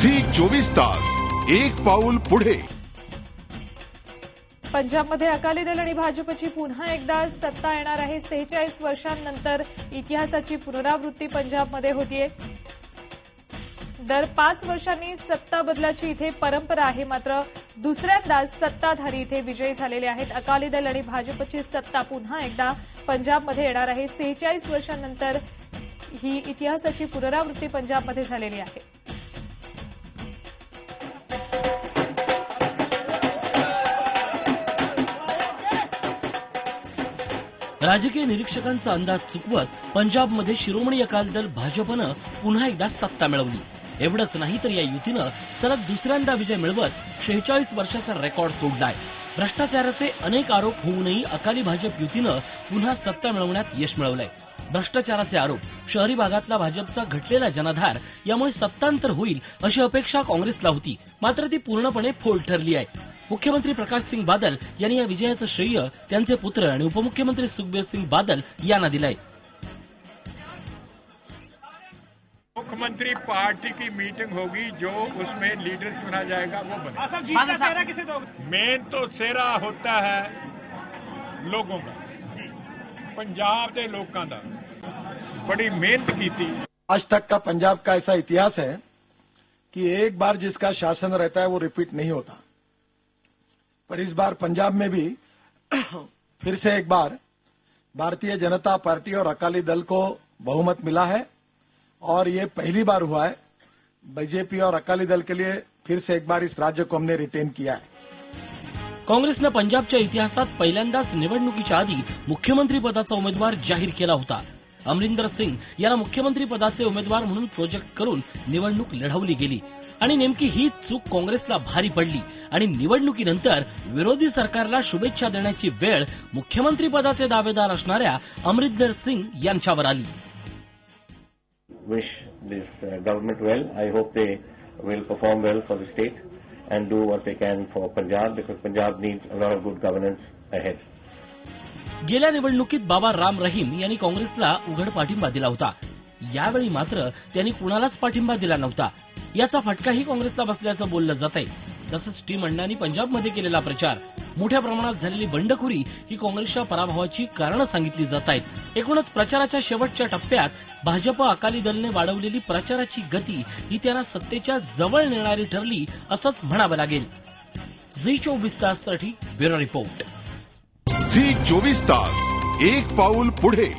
झी24 तास एक पाऊल पुढे। पंजाबमध्ये अकाली दल आणि भाजपची पुन्हा एकदा सत्ता येणार आहे। 46 वर्षांनंतर इतिहासाची पुनरावृत्ती पंजाबमध्ये होतीये। दर 5 वर्षांनी सत्ता बदलाची इथे परंपरा आहे, मात्र दुसऱ्यांदा सत्ताधारी इथे विजयी झालेले आहेत। अकाली दल आणि भाजपची सत्ता पुन्हा एकदा पंजाबमध्ये येणार आहे। 46 वर्षांनंतर ही इतिहासाची पुनरावृत्ती पंजाबमध्ये झालेली आहे। राजकीय निरीक्षकांचा अंदाज चुकवत पंजाबमध्ये शिरोमणी अकाली दल भाजपनं पुन्हा एकदा सत्ता मिळवली। एवढंच नाही तर या युतीनं सलग दुसऱ्यांदा विजय मिळवत 46 वर्षाचा रेकॉर्ड तोडलाय। भ्रष्टाचाराचे अनेक आरोप होऊनही अकाली भाजप युतीनं पुन्हा सत्ता मिळवण्यात यश मिळवलंय। भ्रष्टाचाराचे आरोप, शहरी भागातला भाजपचा घटलेला जनाधार यामुळे सत्तांतर होईल अशी अपेक्षा काँग्रेसला होती, मात्र ती पूर्णपणे फोल ठरली आहे। मुख्यमंत्री प्रकाश सिंग बादल यांनी या विजयाचं श्रेय त्यांचे पुत्र आणि उपमुख्यमंत्री सुखबीर सिंग बादल यांना दिलंय। मुख्यमंत्री पार्टी की मीटिंग होगी, जो उसमें लीडर चुना जाएगा वो बने। मेन तो सेरा होता है लोगों का, पंजाब के लोगों का बड़ी मेहनत की थी। आज तक का पंजाब का ऐसा इतिहास है कि एक बार जिसका शासन रहता है वो रिपीट नहीं होता, पर इस बार पंजाब में भी फिर से एक बार भारतीय जनता पार्टी और अकाली दल को बहुमत मिला है और ये पहली बार हुआ है। बीजेपी और अकाली दल के लिए फिर से एक बार इस राज्य को हमने रिटेन किया है। काँग्रेसनं पंजाबच्या इतिहासात पहिल्यांदाच निवडणुकीच्या आधी मुख्यमंत्री पदाचा उमेदवार जाहीर केला होता। अमरिंदर सिंग यांना मुख्यमंत्री पदाचे उमेदवार म्हणून प्रोजेक्ट करून निवडणूक लढवली गेली आणि नेमकी ही चूक काँग्रेसला भारी पडली आणि निवडणुकीनंतर विरोधी सरकारला शुभेच्छा देण्याची वेळ मुख्यमंत्री पदाचे दावेदार असणाऱ्या अमरिंदर सिंग यांच्यावर आली। Wish this government well. I hope they will perform well for the state and do what they can for Punjab, because Punjab needs a lot of good governance ahead. गेल्या निवडणुकीत बाबा राम रहीम यांनी काँग्रेसला उघड पाठिंबा दिला होता। यावेळी मात्र त्यांनी कुणालाच पाठिंबा दिला नव्हता। याचा फटकाही काँग्रेसला बसल्याचं बोललं जातंय। तसंच टीम अण्णांनी पंजाबमध्ये केलेला प्रचार, मोठ्या प्रमाणात झालेली बंडखोरी ही काँग्रेसच्या पराभवाची कारणं सांगितली जात आहेत। एकूणच प्रचाराच्या शेवटच्या टप्प्यात भाजप अकाली दलने वाढवलेली प्रचाराची गती ही त्यांना सत्तेच्या जवळ नेणारी ठरली असंच म्हणावं लागेल। झी24 ताससाठी ब्युरो रिपोर्ट। झी24 तास एक पाऊल पुढे।